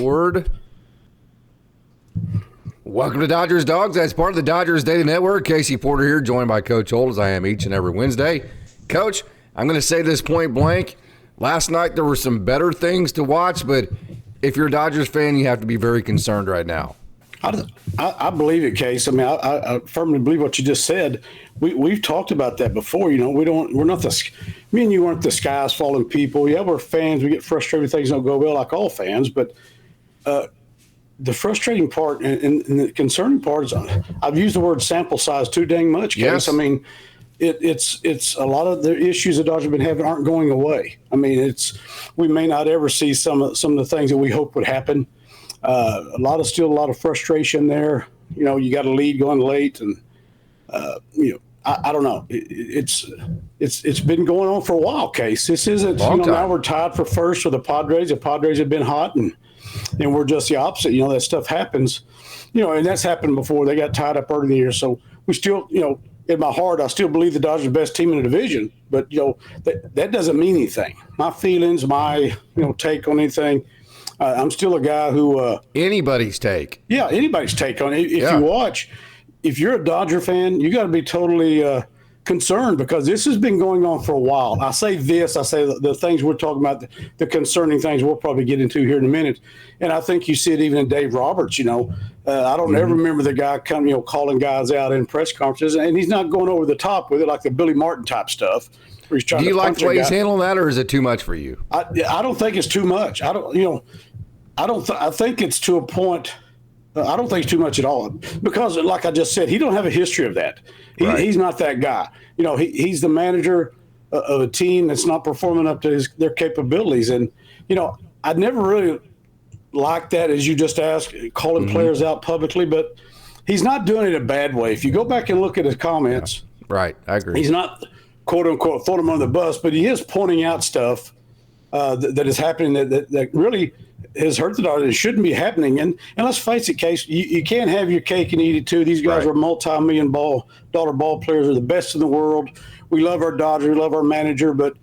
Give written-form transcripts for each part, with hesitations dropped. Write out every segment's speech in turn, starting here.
record. Welcome to Dodgers Dogs. That's part of the Dodgers Daily Network. Casey Porter here, joined by Coach Holt, as I am each and every Wednesday. Coach, I'm going to say this point blank. Last night there were some better things to watch, but if you're a Dodgers fan, you have to be very concerned right now. I believe it, Case. I mean, I firmly believe what you just said. We've talked about that before. You know, we're not me and you aren't the skies falling people. Yeah, we're fans. We get frustrated when things don't go well, like all fans. But the frustrating part and the concerning part is I've used the word sample size too dang much, Case. Yes. I mean, it's a lot of the issues the Dodgers have been having aren't going away. I mean, we may not ever see some of the things that we hope would happen. Still a lot of frustration there. You know, you got a lead going late, and I don't know. It's been going on for a while, Case. This isn't. Now we're tied for first with the Padres. The Padres have been hot, and we're just the opposite. You know, that stuff happens. You know, and that's happened before. They got tied up early in the year, so we still, in my heart, I still believe the Dodgers are the best team in the division. But that doesn't mean anything. My feelings, my take on anything. I'm still a guy who anybody's take. Yeah, anybody's take on it. If you watch, if you're a Dodger fan, you got to be totally concerned because this has been going on for a while. I say the things we're talking about, the concerning things we'll probably get into here in a minute. And I think you see it even in Dave Roberts. I don't ever remember the guy calling guys out in press conferences, and he's not going over the top with it like the Billy Martin type stuff. Do you like the way he's handling that, or is it too much for you? I don't think it's too much. I think it's to a point. I don't think it's too much at all because, like I just said, he don't have a history of that. He's not that guy. He's the manager of a team that's not performing up to their capabilities. And I'd never really liked that, as you just asked, calling players out publicly. But he's not doing it in a bad way. If you go back and look at his comments, right, I agree. He's not, quote unquote, throwing him on the bus, but he is pointing out stuff that is happening that really has hurt the Dodgers. It shouldn't be happening. And let's face it, Case, you can't have your cake and eat it too. These guys are multi-million dollar ball players. Are the best in the world. We love our Dodgers. We love our manager. But,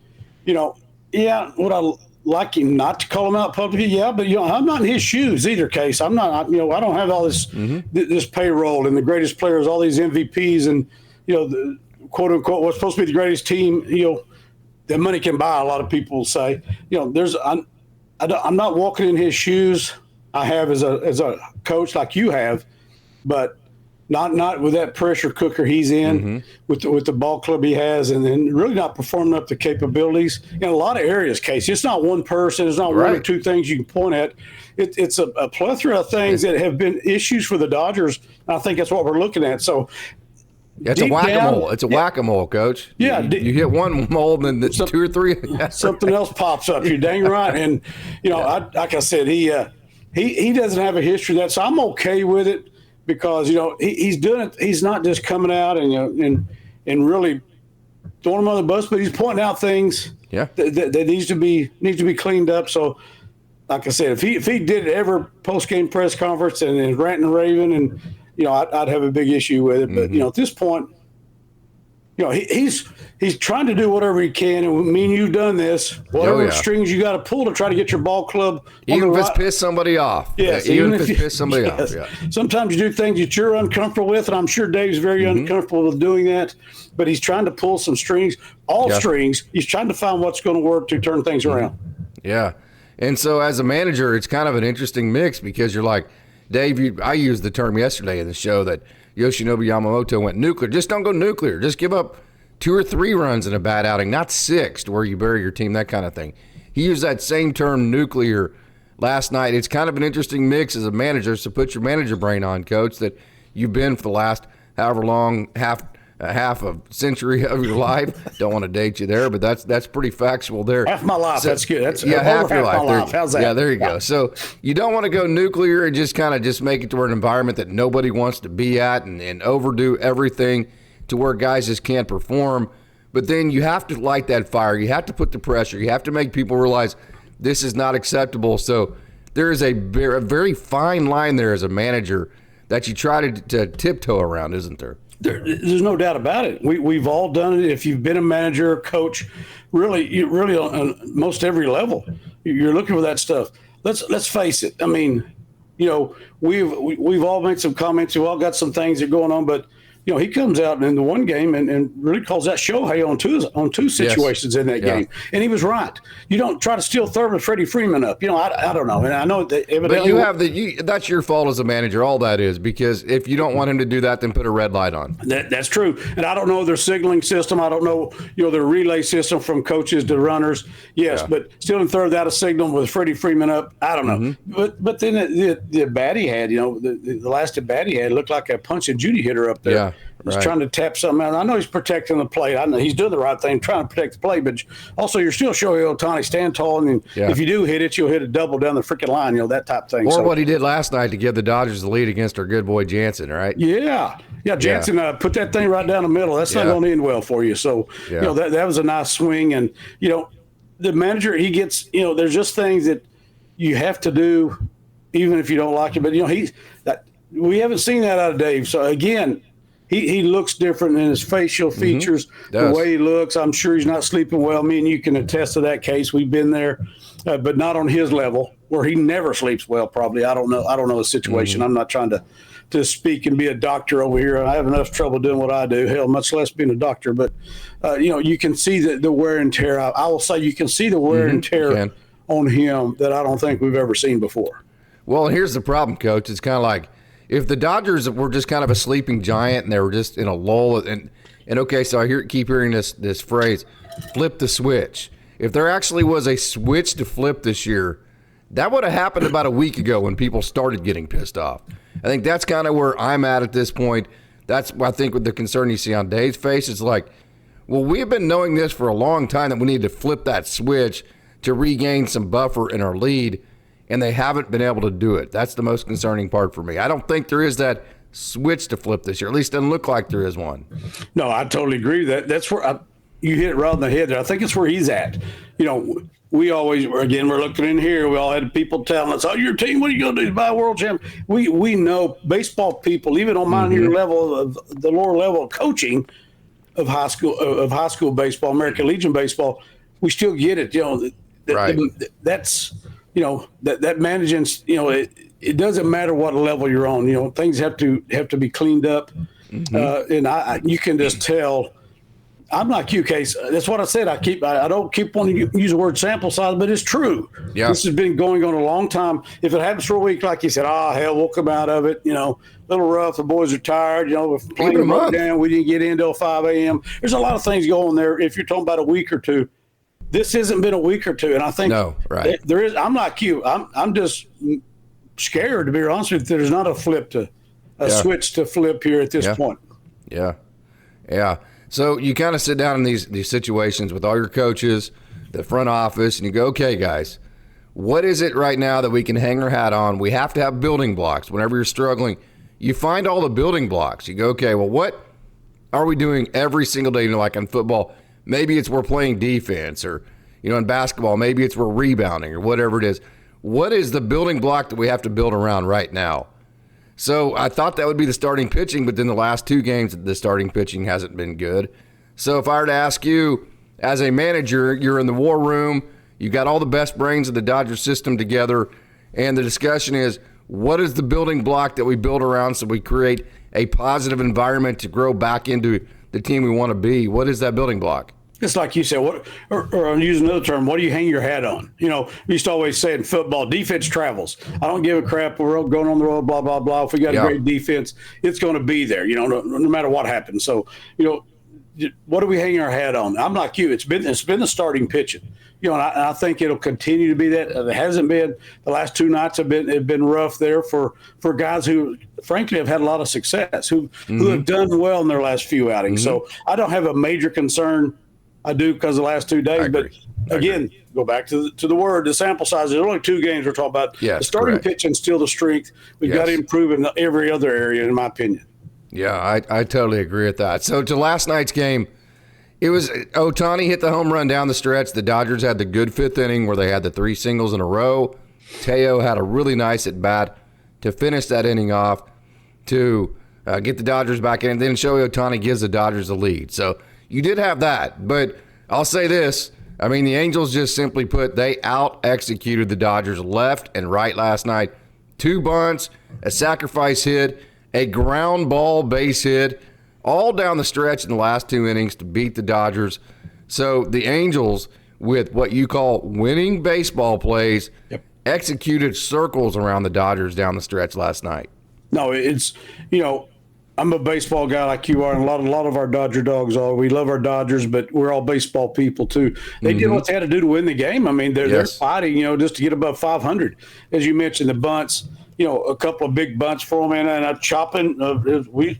would I like him not to call him out publicly? Yeah, but, I'm not in his shoes either, Case. I'm not, I don't have all this this payroll and the greatest players, all these MVPs and, the quote unquote, what's supposed to be the greatest team, that money can buy, a lot of people will say. I'm not walking in his shoes. I have as a coach like you have, but not with that pressure cooker he's in, with the ball club he has, and then really not performing up to capabilities in a lot of areas. Case, it's not one person. It's not one or two things you can point at. It's a plethora of things that have been issues for the Dodgers. And I think that's what we're looking at. So. It's a whack-a-mole. It's a whack-a-mole, Coach. Yeah. You hit one mold and then two or three. Something else pops up. You're dang right. And, like I said, he doesn't have a history of that. So I'm okay with it because, he's doing it. He's not just coming out and really throwing him on the bus, but he's pointing out things that needs to be cleaned up. So, like I said, if he did ever post-game press conference and ranting and raving and, I'd have a big issue with it. But, at this point, he's trying to do whatever he can. And me and you've done this, whatever strings you got to pull to try to get your ball club. Even if it's pissed somebody off. Yes. Even if it's pissed somebody off. Yeah. Sometimes you do things that you're uncomfortable with. And I'm sure Dave's very uncomfortable with doing that. But he's trying to pull some strings, strings. He's trying to find what's going to work to turn things around. Yeah. And so as a manager, it's kind of an interesting mix because you're like, Dave, I used the term yesterday in the show that Yoshinobu Yamamoto went nuclear. Just don't go nuclear. Just give up 2 or 3 runs in a bad outing, not 6 to where you bury your team, that kind of thing. He used that same term, nuclear, last night. It's kind of an interesting mix as a manager, so put your manager brain on, Coach, that you've been for the last however long, half a century of your life. Don't want to date you there, but that's pretty factual there. Half my life. So, that's good. That's half your life. My life. How's that? Yeah, there you go. So you don't want to go nuclear and just kind of just make it to an environment that nobody wants to be at and overdo everything to where guys just can't perform. But then you have to light that fire. You have to put the pressure. You have to make people realize this is not acceptable. So there is a very fine line there as a manager that you try to tiptoe around, isn't there? There's no doubt about it. We've all done it. If you've been a manager, coach, really on most every level, you're looking for that stuff. let's face it. I mean, we've all made some comments. We've all got some things that are going on, but he comes out in the one game and really calls that Shohei on two situations in that game, and he was right. You don't try to steal third with Freddie Freeman up. I don't know, and I know that evidently that's your fault as a manager. All that is because if you don't want him to do that, then put a red light on. That's true, and I don't know their signaling system. I don't know their relay system from coaches to runners. Yes, but stealing third without a signal with Freddie Freeman up, I don't know. But then the bat he had, the last at bat he had looked like a Punch and Judy hitter up there. Yeah. He's trying to tap something out. I know he's protecting the plate. I know he's doing the right thing, trying to protect the plate. But also, you're still Shohei Ohtani. Stand tall, and if you do hit it, you'll hit a double down the freaking line. That type of thing. Or what he did last night to give the Dodgers the lead against our good boy Jansen, right? Yeah. Jansen put that thing right down the middle. That's not going to end well for you. So that was a nice swing. And the manager, he gets there's just things that you have to do, even if you don't like it. But we haven't seen that out of Dave. So again. He looks different in his facial features, the way he looks. I'm sure he's not sleeping well. Me and you can attest to that case. We've been there, but not on his level, where he never sleeps well. Probably, I don't know the situation. I'm not trying to speak and be a doctor over here. I have enough trouble doing what I do. Hell, much less being a doctor. But you can see the wear and tear. I will say you can see the wear and tear on him that I don't think we've ever seen before. Well, here's the problem, Coach. It's kind of like, if the Dodgers were just kind of a sleeping giant and they were just in a lull, and okay, so keep hearing this phrase, flip the switch. If there actually was a switch to flip this year, that would have happened about a week ago when people started getting pissed off. I think that's kind of where I'm at this point. That's, I think, with the concern you see on Dave's face. It's like, well, we've been knowing this for a long time that we need to flip that switch to regain some buffer in our lead, and they haven't been able to do it. That's the most concerning part for me. I don't think there is that switch to flip this year. At least it doesn't look like there is one. No, I totally agree. That's where you hit it right on the head there. I think it's where he's at. We always, again, we're looking in here. We all had people telling us, "Oh, your team, what are you going to do to buy a world champ?" We know baseball people, even on my level of the lower level of coaching of high school baseball, American Legion baseball, we still get it. That's that managing. It doesn't matter what level you're on. Things have to be cleaned up, and you can just tell. I'm like you, Case. That's what I said. I don't keep wanting to use the word sample size, but it's true. Yeah. This has been going on a long time. If it happens for a week, like you said, hell, we'll come out of it. A little rough. The boys are tired. We're playing broke down. We didn't get in until 5 a.m. There's a lot of things going there. If you're talking about a week or two, this hasn't been a week or two, and I think there is. I'm like you. I'm just scared, to be honest with you. There's not a switch to flip here at this point. Yeah. So you kind of sit down in these situations with all your coaches, the front office, and you go, okay, guys, what is it right now that we can hang our hat on? We have to have building blocks. Whenever you're struggling, you find all the building blocks. You go, okay, well, what are we doing every single day? Like in football, maybe it's we're playing defense, or, in basketball, maybe it's we're rebounding, or whatever it is. What is the building block that we have to build around right now? So I thought that would be the starting pitching, but then the last two games, the starting pitching hasn't been good. So if I were to ask you, as a manager, you're in the war room, you got all the best brains of the Dodgers system together, and the discussion is, what is the building block that we build around so we create a positive environment to grow back into the team we want to be? What is that building block? It's like you said, or I'll use another term, what do you hang your hat on? We used to always say in football, defense travels. I don't give a crap. We're going on the road, blah, blah, blah. If we got a great defense, it's going to be there, no matter what happens. So, what do we hang our hat on? I'm like you. It's been the starting pitching. And I think it'll continue to be that. It hasn't been. The last two nights have been rough there for guys who, frankly, have had a lot of success, who have done well in their last few outings. So I don't have a major concern. I do because of the last 2 days. But again, go back to the word, the sample size. There's only 2 games we're talking about. Yes, the starting pitching still the strength. We've got to improve in every other area, in my opinion. Yeah, I totally agree with that. So to last night's game, it was Ohtani hit the home run down the stretch. The Dodgers had the good 5th inning where they had the 3 singles in a row. Teo had a really nice at bat to finish that inning off to get the Dodgers back in. And then Shohei Ohtani gives the Dodgers the lead. So you did have that, but I'll say this. I mean, the Angels just simply put, they out-executed the Dodgers left and right last night. 2 bunts, a sacrifice hit, a ground ball base hit, all down the stretch in the last 2 innings to beat the Dodgers. So the Angels, with what you call winning baseball plays, executed circles around the Dodgers down the stretch last night. No, it's, I'm a baseball guy like you are, and a lot of our Dodger dogs are. We love our Dodgers, but we're all baseball people too. They did what they had to do to win the game. I mean, they're fighting, just to get above 500. As you mentioned, the bunts, a couple of big bunts for them, and a chopping.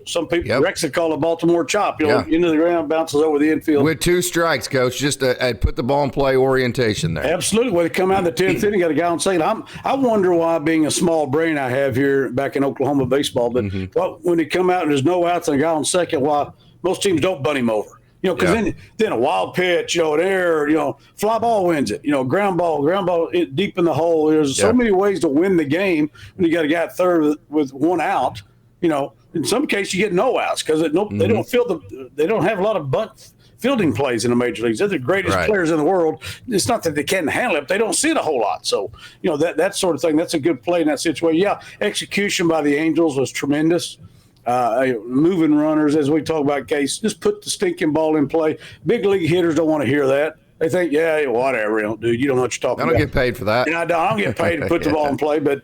Some people, Rex would call it Baltimore chop. Into the ground, bounces over the infield with 2 strikes, Coach. Just put the ball in play orientation there. Absolutely. When they come out in the 10th inning, got a guy on second. I wonder why, being a small brain I have here back in Oklahoma baseball, but when they come out and there's no outs and a guy on second, why most teams don't bunt him over. Because then a wild pitch, an error, fly ball wins it. Ground ball deep in the hole. There's so many ways to win the game when you got a guy at third with 1 out. In some cases you get no outs because they don't have a lot of bunt fielding plays in the major leagues. They're the greatest players in the world. It's not that they can't handle it; they don't see it a whole lot. So that sort of thing. That's a good play in that situation. Yeah, execution by the Angels was tremendous. Moving runners, as we talk about, Case, just put the stinking ball in play. Big league hitters don't want to hear that. They think, whatever, dude, you don't know what you're talking about. I don't get paid for that. And I don't get paid to put the ball in play, but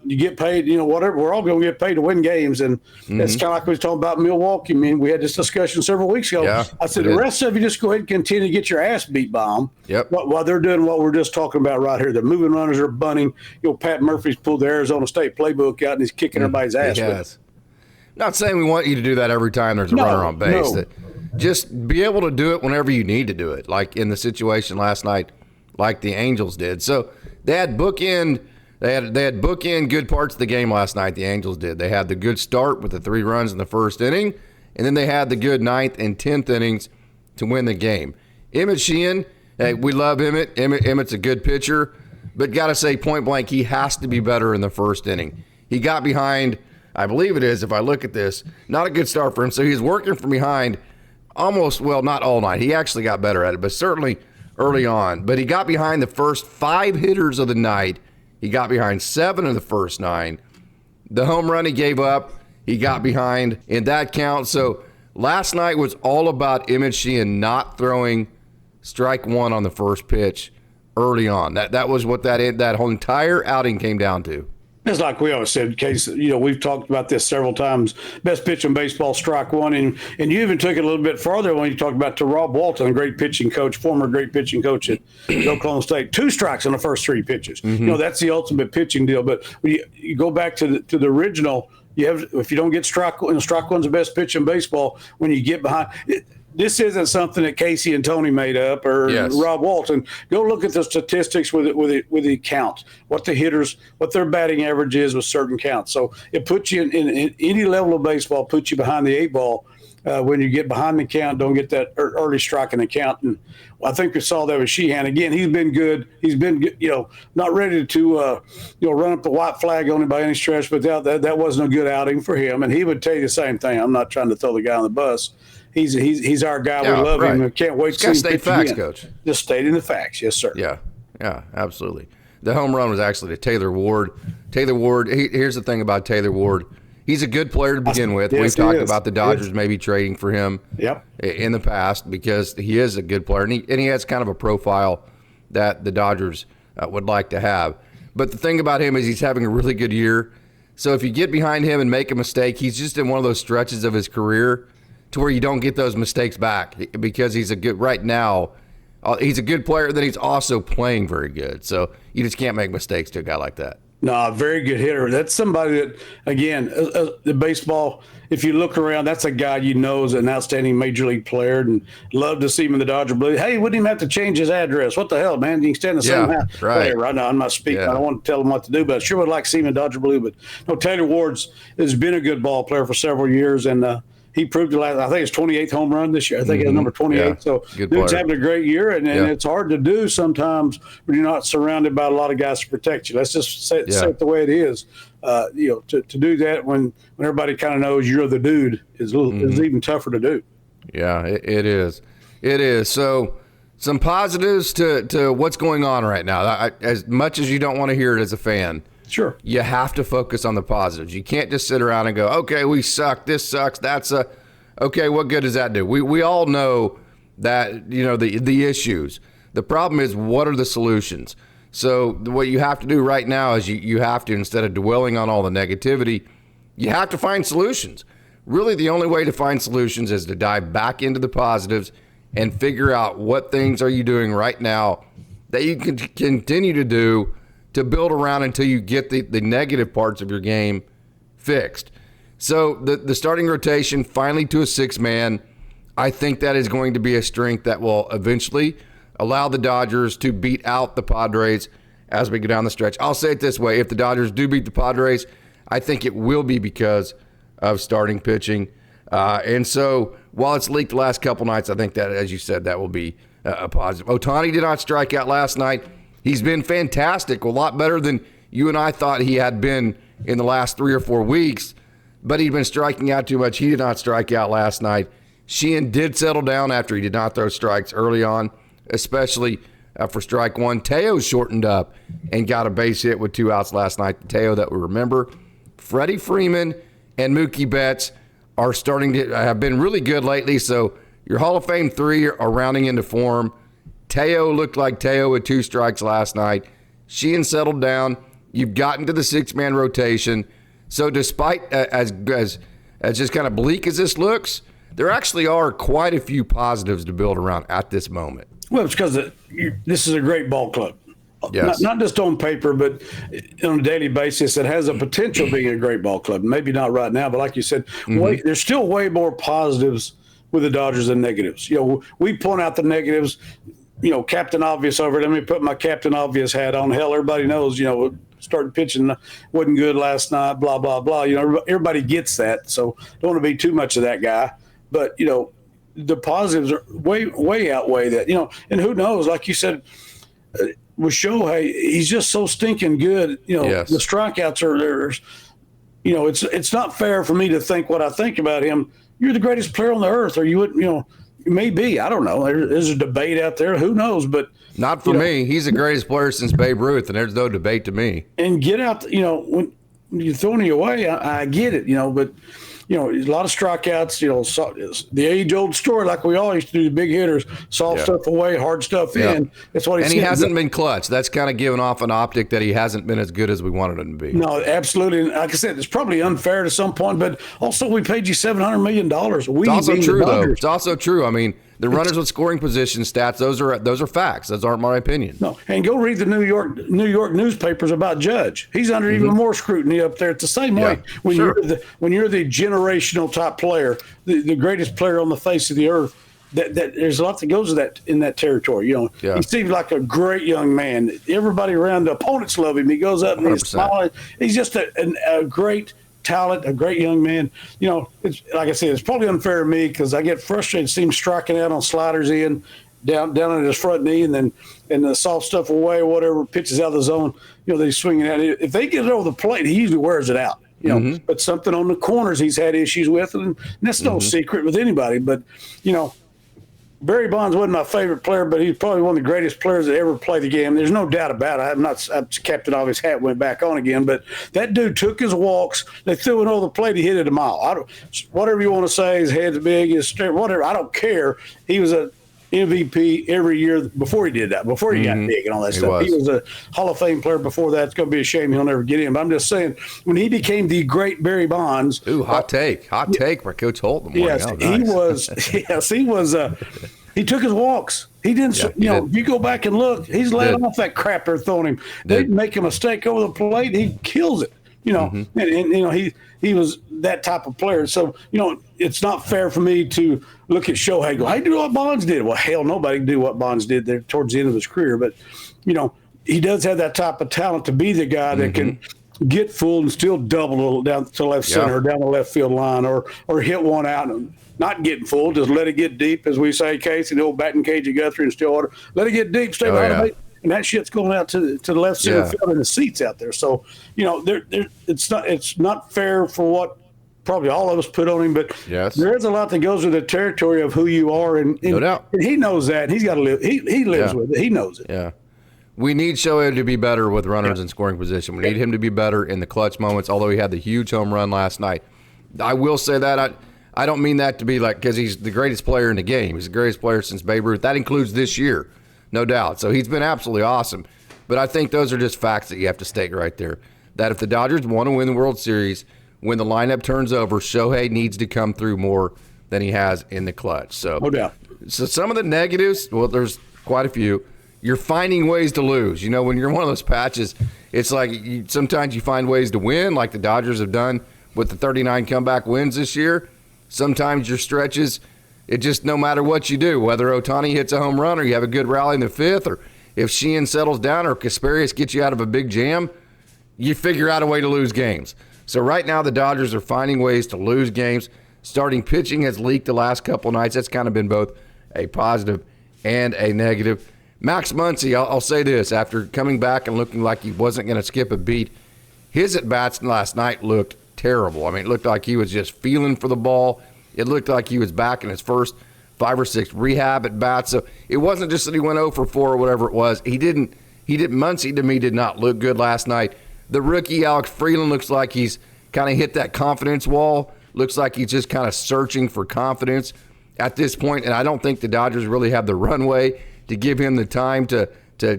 you get paid, whatever. We're all going to get paid to win games, and that's kind of like we was talking about Milwaukee. I mean, we had this discussion several weeks ago. Yeah, I said, the rest of you just go ahead and continue to get your ass beat by them. While they're doing what we're just talking about right here. The moving runners are bunting. Pat Murphy's pulled the Arizona State playbook out, and he's kicking everybody's ass. Yes. Not saying we want you to do that every time there's a runner on base. Just be able to do it whenever you need to do it, like in the situation last night, like the Angels did. So they had bookend good parts of the game last night. The Angels did. They had the good start with the 3 runs in the first inning, and then they had the good 9th and 10th innings to win the game. Emmett Sheehan, hey, we love Emmett. Emmett's a good pitcher, but got to say point blank, he has to be better in the first inning. He got behind. I believe it is, if I look at this, not a good start for him. So he's working from behind not all night. He actually got better at it, but certainly early on. But he got behind the first 5 hitters of the night. He got behind 7 of the first 9. The home run he gave up, he got behind in that count. So last night was all about Emmett Sheehan not throwing strike 1 on the first pitch early on. That was what that whole entire outing came down to. It's like we always said, Case, we've talked about this several times. Best pitch in baseball, strike 1. And you even took it a little bit farther when you talked about to Rob Walton, a great pitching coach, former great pitching coach at Oklahoma State. 2 strikes on the first 3 pitches. That's the ultimate pitching deal. But when you go back to the original, if you don't get strike 1's the best pitch in baseball, when you get behind this isn't something that Casey and Tony made up or Rob Walton. Go look at the statistics with the count, what the hitters, what their batting average is with certain counts. So it puts you in any level of baseball, puts you behind the 8 ball. When you get behind the count, don't get that early strike in the count. And I think we saw that with Sheehan. Again, he's been good. He's been, not ready to, run up the white flag on him by any stretch, but that wasn't a good outing for him. And he would tell you the same thing. I'm not trying to throw the guy on the bus. He's our guy. We love him. I can't wait to see him pitch facts, again. Coach. Just stating the facts. Yes, sir. Yeah, absolutely. The home run was actually to Taylor Ward. Here's the thing about Taylor Ward. He's a good player to begin with. Yes, We've talked about the Dodgers maybe trading for him in the past because he is a good player, and he has kind of a profile that the Dodgers would like to have. But the thing about him is he's having a really good year. So if you get behind him and make a mistake, he's just in one of those stretches of his career to where you don't get those mistakes back because he's a good player, then he's also playing very good. So you just can't make mistakes to a guy like that. No, very good hitter. That's somebody that, again, the baseball, if you look around, that's a guy is an outstanding major league player and love to see him in the Dodger blue. Hey, wouldn't even have to change his address. What the hell, man? You can stay in the same house. Right now, I'm not speaking. I don't want to tell him what to do, but I sure would like to see him in Dodger blue. But no, Taylor Ward's has been a good ball player for several years, and he proved it last. I think it's 28th home run this year. I think it's number 28. Yeah, so dude's having a great year, and it's hard to do sometimes when you're not surrounded by a lot of guys to protect you. Let's just say it the way it is. To do that when everybody kind of knows you're the dude is even tougher to do. Yeah, it is. It is. So Some positives to what's going on right now. As much as you don't want to hear it as a fan, sure, you have to focus on the positives. You can't just sit around and go, okay, we suck. This sucks. Okay, what good does that do? We all know that, the issues. The problem is, what are the solutions? So what you have to do right now is you have to, instead of dwelling on all the negativity, you have to find solutions. Really, the only way to find solutions is to dive back into the positives and figure out what things are you doing right now that you can continue to do to build around until you get the negative parts of your game fixed. So the starting rotation finally to a 6-man, I think that is going to be a strength that will eventually allow the Dodgers to beat out the Padres as we go down the stretch. I'll say it this way. If the Dodgers do beat the Padres, I think it will be because of starting pitching. And so while it's leaked the last couple nights, I think that, as you said, that will be a positive. Ohtani did not strike out last night. He's been fantastic, a lot better than you and I thought he had been in the last 3 or 4 weeks, but he'd been striking out too much. He did not strike out last night. Sheehan did settle down after he did not throw strikes early on, especially for strike one. Teo shortened up and got a base hit with 2 outs last night. The Teo that we remember. Freddie Freeman and Mookie Betts are starting to have been really good lately, so your Hall of Fame 3 are rounding into form. Teo looked like Teo with 2 strikes last night. Sheehan settled down. You've gotten to the 6-man rotation. So despite as just kind of bleak as this looks, there actually are quite a few positives to build around at this moment. Well, it's because this is a great ball club. Yes. Not just on paper, but on a daily basis, it has a potential of being a great ball club. Maybe not right now, but like you said, there's still way more positives with the Dodgers than negatives. We point out the negatives, Captain Obvious over it. Let me put my Captain Obvious hat on. Hell, everybody knows, started pitching wasn't good last night, blah, blah, blah. Everybody gets that, so don't want to be too much of that guy. But, the positives are way outweigh that, and who knows, like you said, with Shohei, he's just so stinking good. Yes. The strikeouts are there. It's not fair for me to think what I think about him. You're the greatest player on the earth, or you wouldn't, maybe. I don't know. There's a debate out there. Who knows? But not for me. He's the greatest player since Babe Ruth, and there's no debate to me. And get out, when you're throwing it away, I get it, but a lot of strikeouts, the age-old story, like we all used to do, the big hitters, soft stuff away, hard stuff in. That's what he hasn't been clutch. That's kind of given off an optic that he hasn't been as good as we wanted him to be. No, absolutely. And like I said, it's probably unfair to some point, but also we paid you $700 million. It's also true, though. It's also true. I mean, the runners with scoring position stats, those are facts. Those aren't my opinion. No, and go read the New York newspapers about Judge. He's under even more scrutiny up there. It's the same way when you're the generational top player, the greatest player on the face of the earth. That there's a lot that goes with that in that territory. He seems like a great young man. Everybody around the opponents love him. He goes up and he's smiling. He's just a great talent, a great young man. It's like I said, it's probably unfair to me because I get frustrated seeing him striking out on sliders down at his front knee and the soft stuff away or whatever, pitches out of the zone, they swing it out. If they get it over the plate, he usually wears it out. But something on the corners he's had issues with, and that's no secret with anybody. But, Barry Bonds wasn't my favorite player, but he's probably one of the greatest players that ever played the game. There's no doubt about it. I'm Captain Obvious hat went back on again, but that dude took his walks. They threw it over the plate. He hit it a mile. Whatever you want to say, his head's big, whatever. I don't care. He was a MVP every year before he did that, before he got big and all that stuff. He was a Hall of Fame player before that. It's going to be a shame he'll never get in. But I'm just saying, when he became the great Barry Bonds. Ooh, hot take by Coach Holt. Yes, he was. Yes, he was. He took his walks. He didn't. If you go back and look, he's letting off that crap they're throwing him. They make a mistake over the plate, he kills it. And he was that type of player. So, it's not fair for me to look at Shohei and go, hey, do what Bonds did. Well, hell, nobody can do what Bonds did there towards the end of his career. But, he does have that type of talent to be the guy that can get full and still double down to left center or down the left field line or hit one out and not getting full, just let it get deep, as we say, Casey, the old batting cage of Guthrie and Stillwater. Let it get deep, stay behind the bait. And that shit's going out to the left center field and the seats out there. So, it's not fair for what probably all of us put on him, but yes, there's a lot that goes with the territory of who you are, and no doubt. And he knows that. He's got to live. He lives with it. He knows it. Yeah. We need Shohei to be better with runners in scoring position. We need him to be better in the clutch moments, although he had the huge home run last night. I will say that. I don't mean that to be like because he's the greatest player in the game. He's the greatest player since Babe Ruth. That includes this year, no doubt. So he's been absolutely awesome. But I think those are just facts that you have to state right there. That if the Dodgers want to win the World Series, when the lineup turns over, Shohei needs to come through more than he has in the clutch. So, no doubt. So some of the negatives, well, there's quite a few. You're finding ways to lose. You know, when you're in one of those patches, it's like sometimes you find ways to win, like the Dodgers have done with the 39 comeback wins this year. Sometimes your stretches, it just no matter what you do, whether Ohtani hits a home run or you have a good rally in the fifth, or if Sheehan settles down or Kasparius gets you out of a big jam, you figure out a way to lose games. So right now the Dodgers are finding ways to lose games. Starting pitching has leaked the last couple nights. That's kind of been both a positive and a negative. Max Muncy, I'll say this, after coming back and looking like he wasn't going to skip a beat, his at-bats last night looked terrible. I mean, it looked like he was just feeling for the ball. It looked like he was back in his first 5 or 6 rehab at-bats. So it wasn't just that he went 0 for 4 or whatever it was. Muncy, to me, did not look good last night. The rookie, Alex Freeland, looks like he's kind of hit that confidence wall. Looks like he's just kind of searching for confidence at this point, and I don't think the Dodgers really have the runway to give him the time to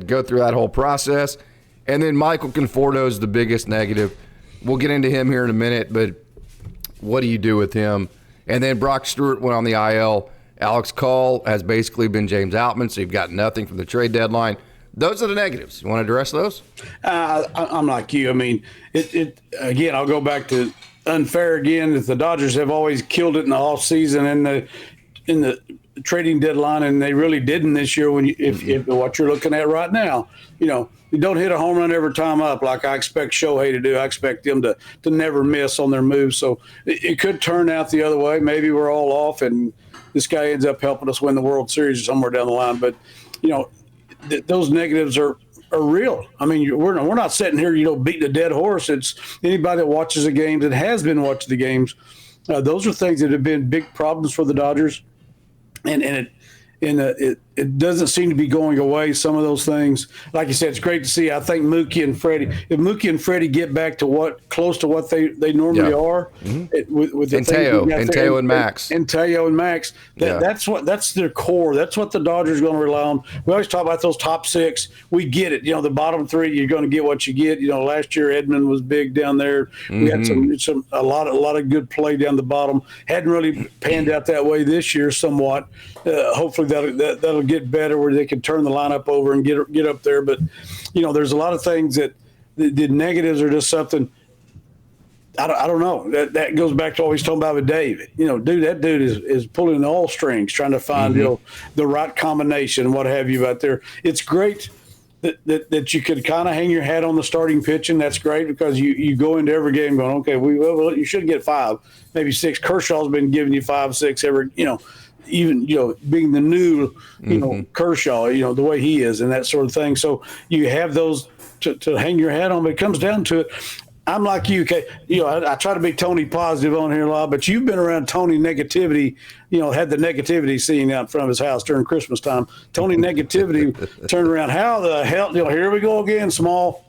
go through that whole process. And then Michael Conforto is the biggest negative. We'll get into him here in a minute, but what do you do with him? And then Brock Stewart went on the IL. Alex Call has basically been James Outman, so you've got nothing from the trade deadline. Those are the negatives. You want to address those? I'm like you. I mean, again, I'll go back to unfair again. If the Dodgers have always killed it in the offseason in the trading deadline, and they really didn't this year. If what you're looking at right now, you don't hit a home run every time up like I expect Shohei to do. I expect them to never miss on their moves. So it could turn out the other way. Maybe we're all off, and this guy ends up helping us win the World Series somewhere down the line. But those negatives are real. I mean, we're not sitting here, beating a dead horse. It's anybody that watches the games and has been watching the games. Those are things that have been big problems for the Dodgers. And it doesn't seem to be going away, some of those things. Like you said, it's great to see. I think Mookie and Freddie, if Mookie and Freddie get back to close to what they normally are, with the Teo and Max. And Teo and Max, that's their core. That's what the Dodgers are going to rely on. We always talk about those top 6. We get it. The bottom 3, you're going to get what you get. Last year Edmund was big down there. We had a lot of good play down the bottom. Hadn't really panned out that way this year somewhat. Hopefully that'll get better where they can turn the lineup over and get up there. But, there's a lot of things that the negatives are just something. I don't know. That goes back to what he's talking about with Dave. That dude is pulling all strings, trying to find, the right combination and what have you out there. It's great that you could kind of hang your hat on the starting pitching. That's great because you go into every game going, okay, you should get 5, maybe 6. Kershaw's been giving you 5, 6 every, even being the new Kershaw, the way he is and that sort of thing. So you have those to hang your hat on, but it comes down to it. I'm like you, I try to be Tony positive on here a lot, but you've been around Tony negativity, had the negativity scene out in front of his house during Christmas time. Tony negativity turned around. How the hell, here we go again, Small.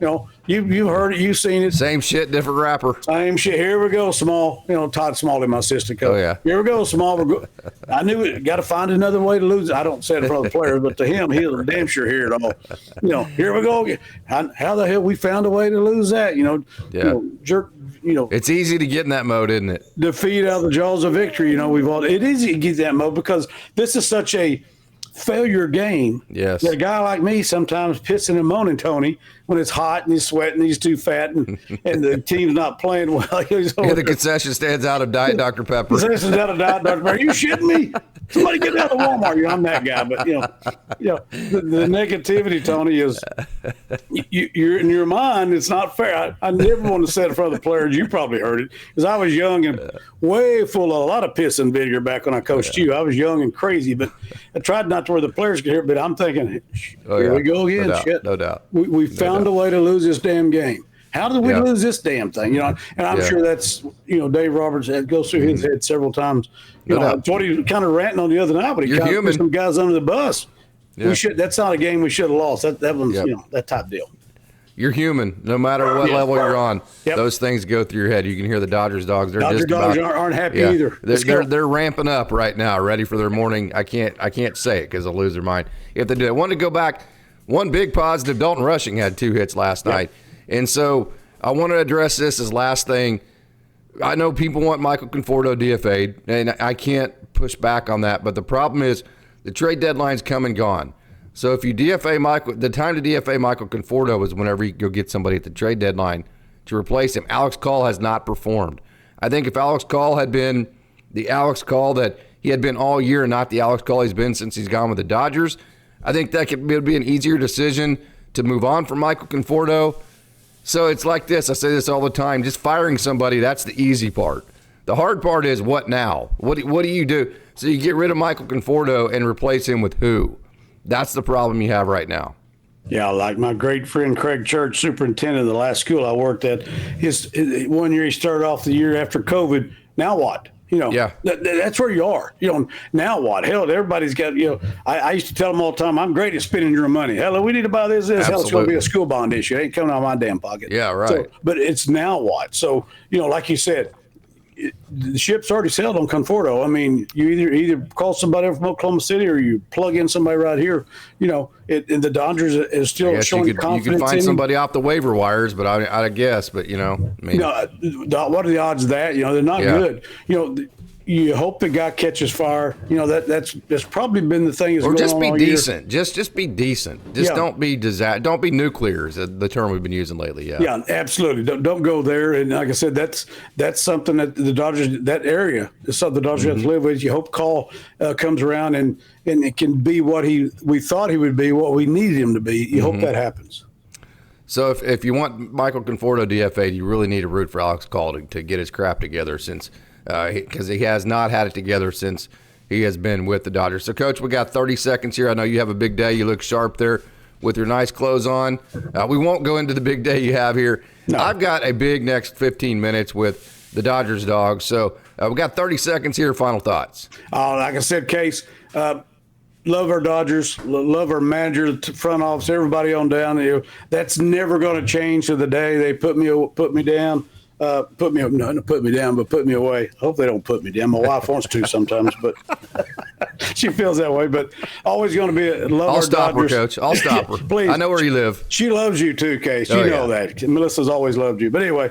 You heard it, you've seen it. Same shit, different rapper. Same shit. Here we go, Small. Todd Smalley, my assistant coach. Oh, yeah. Here we go, Small. I knew it. Got to find another way to lose. I don't say it in front of the players, but to him, he'll damn sure hear it all. Here we go again. How the hell we found a way to lose that? Jerk. It's easy to get in that mode, isn't it? Defeat out of the jaws of victory. It is easy to get that mode because this is such a failure game. Yes. That a guy like me sometimes pissing and moaning, Tony, when it's hot and he's sweating, he's too fat, and the team's not playing well. The concession stands out of Diet Dr. Pepper. Concession stands out of Diet Dr. Pepper. Are you shitting me? Somebody get out of Walmart. I'm that guy. But, the negativity, Tony, is you're in your mind. It's not fair. I never want to say it in front of the players. You probably heard it because I was young and way full of a lot of piss and vinegar back when I coached you. I was young and crazy, but I tried not to where the players could hear it. But I'm thinking, here we go again. No doubt. We found a way to lose this damn game. How did we lose this damn thing? And I'm sure that's, Dave Roberts, that goes through his head several times. That's what he was kind of ranting on the other night, but he kind of put some guys under the bus. Yeah. That's not a game we should have lost. That one's, that type of deal. You're human, no matter what level you're on. Yep. Those things go through your head. You can hear the Dodgers dogs. Dogs aren't happy either. They're ramping up right now, ready for their morning. I can't say it because they'll lose their mind if they do. I want to go back. One big positive: Dalton Rushing had 2 hits last night, and so I want to address this as last thing. I know people want Michael Conforto DFA'd, and I can't push back on that. But the problem is the trade deadline's come and gone. So if you DFA Michael, the time to DFA Michael Conforto is whenever you go get somebody at the trade deadline to replace him. Alex Call has not performed. I think if Alex Call had been the Alex Call that he had been all year and not the Alex Call he's been since he's gone with the Dodgers, I think that would be an easier decision to move on from Michael Conforto. So it's like this. I say this all the time. Just firing somebody, that's the easy part. The hard part is what now? What do you do? So you get rid of Michael Conforto and replace him with who? That's the problem you have right now. Yeah, like my great friend Craig Church, superintendent of the last school I worked at, his 1 year he started off the year after COVID. Now what? That's where you are. Now what? Hell, everybody's got, I used to tell them all the time, I'm great at spending your money. Hell, we need to buy this. Hell, it's going to be a school bond issue. It ain't coming out of my damn pocket. Yeah, right. So, but it's now what? So, like you said, the ship's already sailed on Conforto. I mean, you either call somebody from Oklahoma City or you plug in somebody right here. And the Dodgers is still showing confidence. You could find somebody off the waiver wires, but I guess, but what are the odds of that? They're not good. You hope the guy catches fire. That's probably been the thing. Or just be decent. Just be decent. Just don't be don't be nuclear is the term we've been using lately. Yeah, absolutely. Don't go there. And like I said, that's something that the Dodgers, that area, is something the Dodgers have to live with. You hope Call comes around and it can be what we thought he would be, what we needed him to be. You hope that happens. So if you want Michael Conforto DFA, you really need to root for Alex Call to get his crap together because he has not had it together since he has been with the Dodgers. So, Coach, we got 30 seconds here. I know you have a big day. You look sharp there with your nice clothes on. We won't go into the big day you have here. No. I've got a big next 15 minutes with the Dodgers Dogs. So, we got 30 seconds here. Final thoughts. Like I said, Case, love our Dodgers, love our manager, front office, everybody on down. That's never going to change to the day they put me down. Put me down, but put me away. I hope they don't put me down. My wife wants to sometimes, but she feels that way. But always going to be a love. I'll stop her, Coach. I'll stop her. Please. I know where you live. She loves you too, Case. You know that. Melissa's always loved you. But anyway,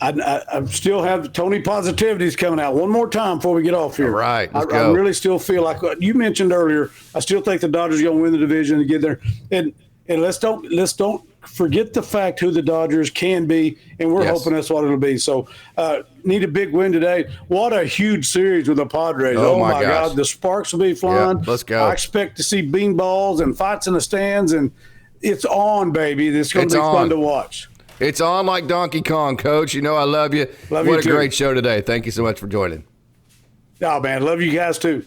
I still have Tony positivities coming out one more time before we get off here. All right, let's I go. really still feel like what you mentioned earlier. I still think the Dodgers are going to win the division and get there. And let's don't forget the fact who the Dodgers can be, and we're hoping that's what it'll be. So need a big win today. What a huge series with the Padres. Oh my God, the sparks will be flying. Yeah, let's go. I expect to see beanballs and fights in the stands, and it's on, baby. It's going to be fun to watch. It's on like Donkey Kong, Coach. I love you. Love you too. What a great show today. Thank you so much for joining. Oh, man, love you guys too.